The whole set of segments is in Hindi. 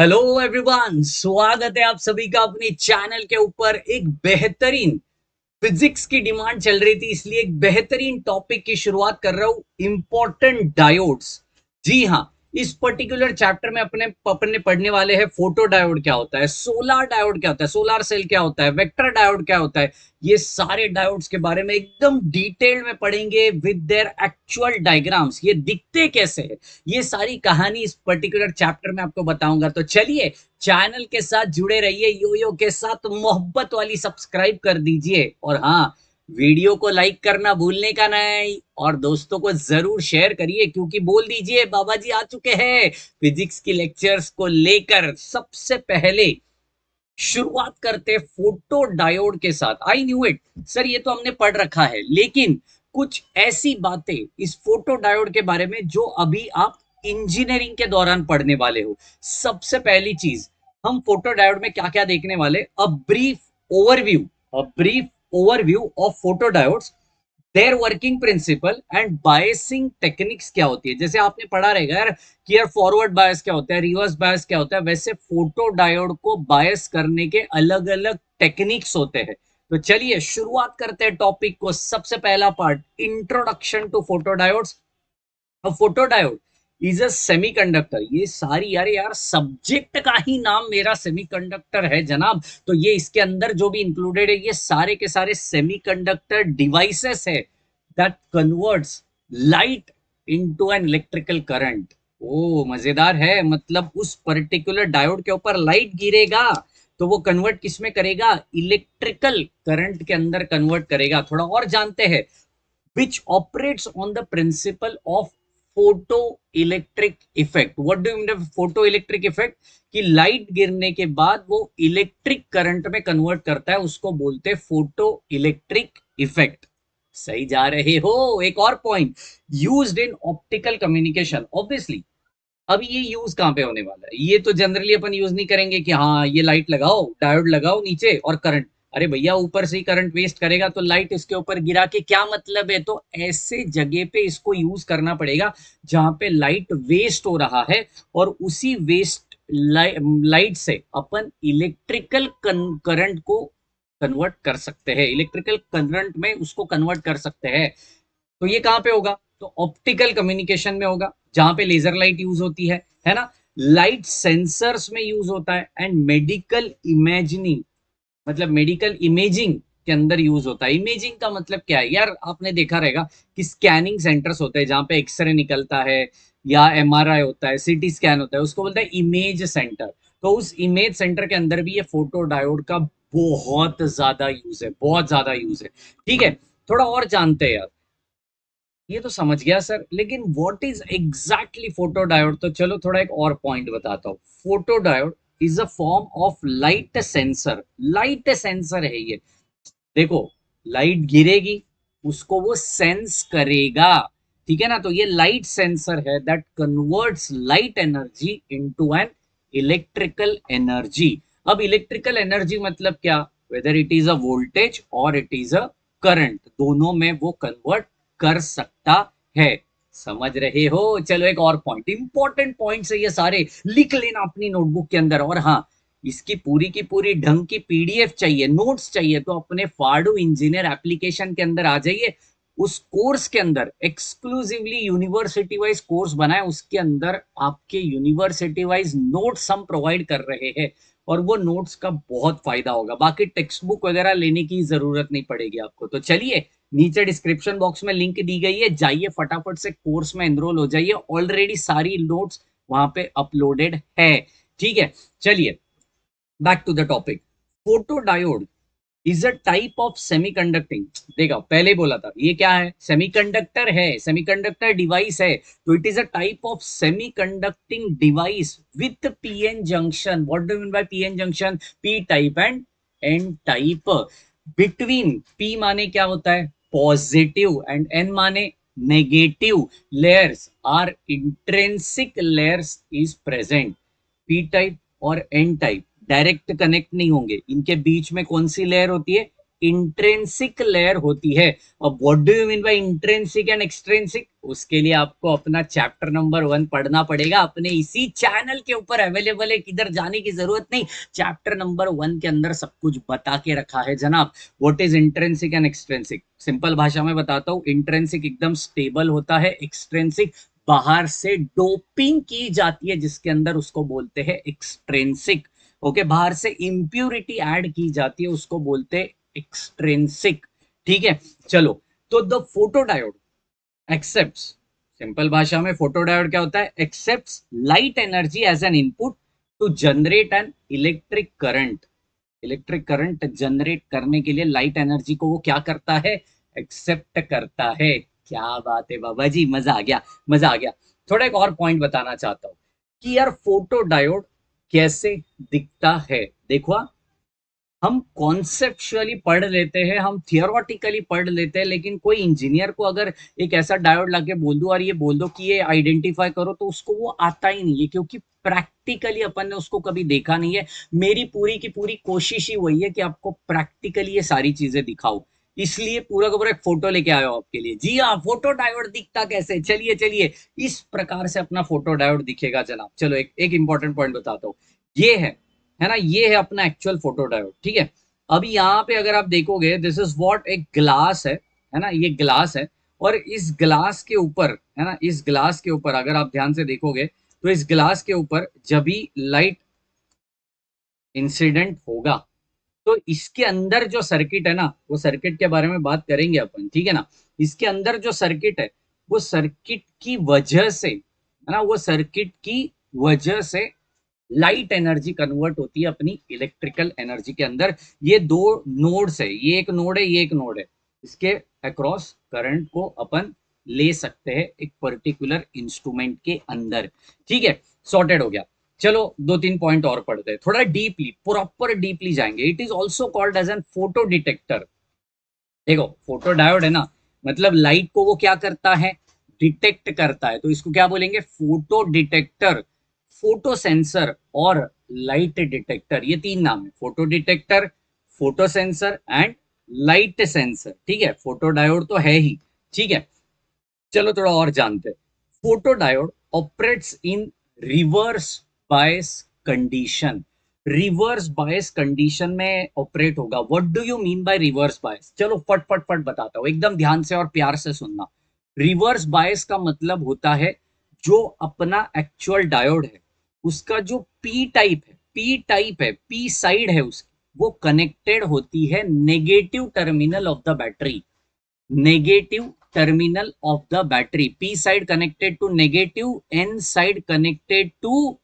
हेलो एवरीवन, स्वागत है आप सभी का अपने चैनल के ऊपर। एक बेहतरीन फिजिक्स की डिमांड चल रही थी, इसलिए एक बेहतरीन टॉपिक की शुरुआत कर रहा हूं, इंपॉर्टेंट डायोड्स। जी हाँ, इस पर्टिकुलर चैप्टर में अपने पढ़ने वाले हैं फोटो डायोड क्या होता है, सोलर डायोड क्या होता है, सोलर सेल क्या होता है, वेक्टर डायोड क्या होता है। ये सारे डायोड्स के बारे में एकदम डिटेल में पढ़ेंगे विद देयर एक्चुअल डायग्राम्स, ये दिखते कैसे है। ये सारी कहानी इस पर्टिकुलर चैप्टर में आपको बताऊंगा। तो चलिए, चैनल के साथ जुड़े रहिए, योयो के साथ मोहब्बत वाली सब्सक्राइब कर दीजिए, और हाँ, वीडियो को लाइक करना भूलने का नहीं, और दोस्तों को जरूर शेयर करिए, क्योंकि बोल दीजिए बाबा जी आ चुके हैं फिजिक्स की लेक्चर्स को लेकर। सबसे पहले शुरुआत करते फोटो डायोड के साथ। आई न्यू इट सर, ये तो हमने पढ़ रखा है, लेकिन कुछ ऐसी बातें इस फोटो डायोड के बारे में जो अभी आप इंजीनियरिंग के दौरान पढ़ने वाले हो। सबसे पहली चीज, हम फोटो डायोड में क्या क्या देखने वाले, overview a brief overview of photo diodes, their working principle and biasing techniques क्या होती है। जैसे आपने पढ़ा रहेगा यार कि यार फॉरवर्ड बायस क्या होता है, रिवर्स बायस क्या होता है, वैसे फोटो डायोड को बायस करने के अलग अलग टेक्निक्स होते हैं। तो चलिए शुरुआत करते हैं टॉपिक को। सबसे पहला part, introduction to photo diodes. Photo diode is a semiconductor. ये सारी, अरे यार, सब्जेक्ट का ही नाम मेरा सेमीकंडक्टर है जनाब, तो ये इसके अंदर जो भी इंक्लूडेड है ये सारे के सारे सेमीकंडक्टर डिवाइसेस है that converts light into an electrical current. ओ मजेदार है, मतलब उस पर्टिकुलर डायोड के ऊपर लाइट गिरेगा तो वो कन्वर्ट किस में करेगा, इलेक्ट्रिकल करंट के अंदर कन्वर्ट करेगा। थोड़ा और जानते हैं, which operates on the principle of photoelectric effect. What do you mean by photoelectric effect? कि लाइट गिरने के बाद वो इलेक्ट्रिक करंट में कन्वर्ट करता है, उसको बोलते हैं फोटो इलेक्ट्रिक इफेक्ट। सही जा रहे हो। एक और point, used in optical communication. Obviously अब ये यूज कहाँ पे होने वाला है, ये तो जनरली अपन यूज नहीं करेंगे कि हाँ ये लाइट लगाओ, डायोड लगाओ नीचे और करंट। अरे भैया, ऊपर से ही करंट वेस्ट करेगा तो लाइट इसके ऊपर गिरा के क्या मतलब है। तो ऐसे जगह पे इसको यूज करना पड़ेगा जहां पे लाइट वेस्ट हो रहा है, और उसी वेस्ट लाइट से अपन इलेक्ट्रिकल करंट को कन्वर्ट कर सकते हैं, इलेक्ट्रिकल करंट में उसको कन्वर्ट कर सकते हैं। तो ये कहाँ पे होगा, तो ऑप्टिकल कम्युनिकेशन में होगा, जहां पे लेजर लाइट यूज होती है ना। लाइट सेंसर्स में यूज होता है, एंड मेडिकल इमेजिनिंग, मतलब मेडिकल इमेजिंग के अंदर यूज होता है। इमेजिंग का मतलब क्या है यार, आपने देखा रहेगा कि स्कैनिंग सेंटर्स होते हैं जहां पे एक्सरे निकलता है, या एमआरआई होता है, सीटी स्कैन होता है, उसको बोलते हैं इमेज सेंटर। तो उस इमेज सेंटर के अंदर भी ये फोटो डायोड का बहुत ज्यादा यूज है, बहुत ज्यादा यूज है। ठीक है, थोड़ा और जानते हैं यार। ये तो समझ गया सर, लेकिन what is exactly photo diode. तो चलो थोड़ा एक और पॉइंट बताता हूँ। Photo diode is a form of light sensor. Light sensor है ये। देखो, लाइट गिरेगी, उसको वो सेंस करेगा, ठीक है ना। तो ये लाइट सेंसर है that converts light energy into an electrical energy. अब इलेक्ट्रिकल एनर्जी मतलब क्या, whether it is a voltage और इट इज अ करंट, दोनों में वो कन्वर्ट कर सकता है। समझ रहे हो। चलो एक और पॉइंट, इंपॉर्टेंट पॉइंट्स है ये सारे, लिख लेना अपनी नोटबुक के अंदर। और हाँ, इसकी पूरी की पूरी ढंग की पीडीएफ चाहिए, नोट्स चाहिए, तो अपने फाडू इंजीनियर एप्लीकेशन के अंदर आ जाइए। उस कोर्स के अंदर एक्सक्लूसिवली यूनिवर्सिटी वाइज कोर्स बनाए, उसके अंदर आपके यूनिवर्सिटी वाइज नोट्स हम प्रोवाइड कर रहे हैं, और वो नोट्स का बहुत फायदा होगा। बाकी टेक्स्ट बुक वगैरह लेने की जरूरत नहीं पड़ेगी आपको। तो चलिए, नीचे डिस्क्रिप्शन बॉक्स में लिंक दी गई है, जाइए फटाफट से कोर्स में एनरोल हो जाइए। ऑलरेडी सारी नोट्स वहां पे अपलोडेड है। ठीक है, चलिए back to the topic. Photo diode is a type of semiconducting. देखा, पहले ही बोला था ये क्या है, सेमीकंडक्टर है, सेमीकंडक्टर डिवाइस है। तो it is a type of semiconducting device with PN junction. What do mean by PN junction, P type and N type. Between, P माने क्या होता है, पॉजिटिव, एंड एन माने negative layers are intrinsic layers is present. P type और एन टाइप डायरेक्ट कनेक्ट नहीं होंगे, इनके बीच में कौन सी लेयर होती है, इंट्रिंसिक लेयर होती है। अब what do you mean by intrinsic and extrinsic, उसके लिए आपको अपना चैप्टर नंबर 1 पढ़ना पड़ेगा, अपने इसी चैनल के ऊपर अवेलेबल है, किधर जाने की जरूरत नहीं। चैप्टर नंबर 1 के अंदर सब कुछ बता के रखा है जनाब। What is intrinsic and extrinsic, simple भाषा में बताता हूं। इंट्रिंसिक एकदम स्टेबल होता है, एक्सट्रिंसिक बाहर से डोपिंग की जाती है जिसके अंदर, उसको बोलते हैं एक्सट्रिंसिक। ओके, बाहर से इंप्यूरिटी ऐड की जाती है उसको बोलते हैं एक्सट्रिंसिक। ठीक है, चलो। तो द फोटोडायोड एक्सेप्ट्स, सिंपल भाषा में फोटोडायोड क्या होता है, accepts light energy as an input to generate an electric current. Electric current generate करने के लिए लाइट एनर्जी को वो क्या करता है, एक्सेप्ट करता है। क्या बात है बाबा जी, मजा आ गया, मजा आ गया। थोड़ा एक और पॉइंट बताना चाहता हूं कि यार फोटोडायोड कैसे दिखता है। देखो, हम कॉन्सेप्चुअली पढ़ लेते हैं, हम थियोरटिकली पढ़ लेते हैं, लेकिन कोई इंजीनियर को अगर एक ऐसा डायोड लाके बोल दो और ये बोल दो कि ये आइडेंटिफाई करो, तो उसको वो आता ही नहीं है, क्योंकि प्रैक्टिकली अपन ने उसको कभी देखा नहीं है। मेरी पूरी की पूरी कोशिश ही वही है कि आपको प्रैक्टिकली ये सारी चीजें दिखाओ, इसलिए पूरा का पूरा एक फोटो लेके आया हूं आपके लिए। जी हाँ, फोटो डायोड दिखता कैसे, चलिए चलिए, इस प्रकार से अपना फोटो डायोड दिखेगा जनाब। चलो एक इंपॉर्टेंट पॉइंट बताता हूँ। ये है ना, ये है अपना एक्चुअल फोटो डायोड। ठीक है, अभी यहाँ पे अगर आप देखोगे, दिस इज व्हाट, एक ग्लास है ना, ये ग्लास है। और इस ग्लास के ऊपर, है ना, इस ग्लास के ऊपर अगर आप ध्यान से देखोगे, तो इस ग्लास के ऊपर जब भी लाइट इंसिडेंट होगा, तो इसके अंदर जो सर्किट है ना, वो सर्किट के बारे में बात करेंगे अपन, ठीक है ना। इसके अंदर जो सर्किट है, वो सर्किट की वजह से, है ना, वो सर्किट की वजह से लाइट एनर्जी कन्वर्ट होती है अपनी इलेक्ट्रिकल एनर्जी के अंदर। ये दो नोड्स है, ये एक नोड है, ये एक नोड है, इसके अक्रॉस करंट को अपन ले सकते हैं एक पर्टिकुलर इंस्ट्रूमेंट के अंदर। ठीक है, सॉर्टेड हो गया। चलो 2-3 पॉइंट और पढ़ते हैं, थोड़ा डीपली, प्रॉपर डीपली जाएंगे। It is also called as an photo detector. देखो, फोटो डायोड है ना, मतलब लाइट को वो क्या करता है, डिटेक्ट करता है, तो इसको क्या बोलेंगे, फोटो डिटेक्टर, फोटो सेंसर और लाइट डिटेक्टर। ये 3 नाम है, photo detector, photo sensor and light sensor. ठीक है, फोटो डायोड तो है ही। ठीक है, चलो थोड़ा और जानते हैं। Photo diode operates in reverse bias condition. Reverse bias condition में ऑपरेट होगा। What do you mean by reverse bias, चलो फट फट फट बताता हूं, एकदम ध्यान से और प्यार से सुनना। रिवर्स बायस का मतलब होता है, जो अपना एक्चुअल डायोड है, उसका जो पी साइड है उसकी, वो कनेक्टेड होती है negative terminal of the battery. Negative terminal of the battery, P side connected to negative, N side connected to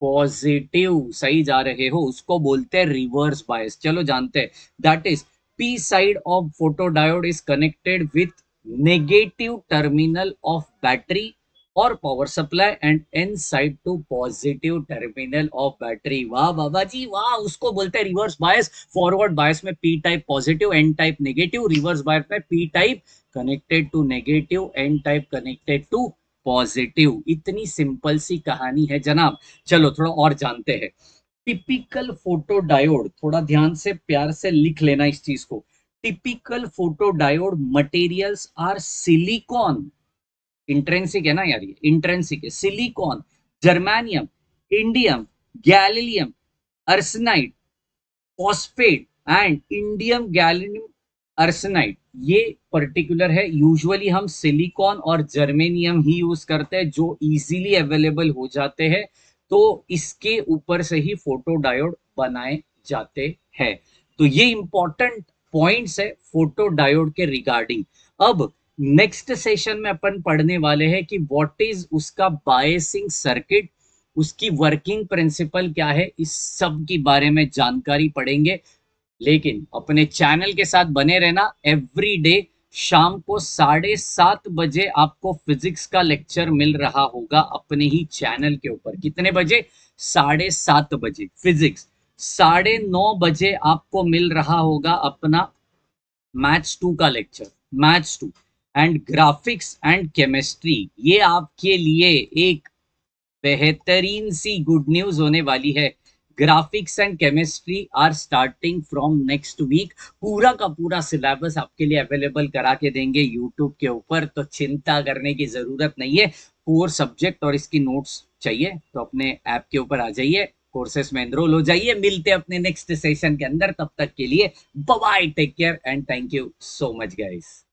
positive. सही जा रहे हो, उसको बोलते हैं रिवर्स बायस। चलो जानते हैं, that is P side of photodiode is connected with negative terminal of battery और power supply, and N side to positive terminal of battery. वाह बाबा जी वाह, उसको बोलते हैं रिवर्स बायस। फॉरवर्ड बायस में P type positive, N type negative, reverse bias में P type connected to negative, N type connected to positive. इतनी सिंपल सी कहानी है जनाब। चलो थोड़ा और जानते हैं। टिपिकल फोटो डायोड, थोड़ा ध्यान से प्यार से लिख लेना इस चीज को। Typical photo diode materials are silicon, intrinsic है ना यार, ये इंट्रेंसिक है। Silicon, germanium, indium, galilium, arsenide, phosphate and indium gallium arsenide, ये पर्टिकुलर है। यूजुअली हम सिलिकॉन और जर्मेनियम ही यूज करते हैं, जो इजीली अवेलेबल हो जाते हैं, तो इसके ऊपर से ही फोटो डायोड बनाए जाते हैं। तो ये इंपॉर्टेंट पॉइंट्स है फोटो डायोड के रिगार्डिंग। अब नेक्स्ट सेशन में अपन पढ़ने वाले हैं कि व्हाट इज उसका बायसिंग सर्किट, उसकी वर्किंग प्रिंसिपल क्या है, इस सब के बारे में जानकारी पढ़ेंगे। लेकिन अपने चैनल के साथ बने रहना। एवरी डे शाम को 7:30 बजे आपको फिजिक्स का लेक्चर मिल रहा होगा अपने ही चैनल के ऊपर। कितने बजे, 7:30 बजे फिजिक्स। 9:30 बजे आपको मिल रहा होगा अपना मैथ्स 2 का lecture, maths 2 and graphics and chemistry. ये आपके लिए एक बेहतरीन सी गुड न्यूज होने वाली है। Graphics and chemistry are starting from next week. पूरा का पूरा सिलेबस आपके लिए अवेलेबल करा के देंगे यूट्यूब के ऊपर, तो चिंता करने की जरूरत नहीं है। 4 सब्जेक्ट और इसकी नोट्स चाहिए तो अपने ऐप के ऊपर आ जाइए, कोर्सेस में एनरोल हो जाइए। मिलते हैं अपने नेक्स्ट सेशन के अंदर, तब तक के लिए bye bye, take care and thank you so much guys.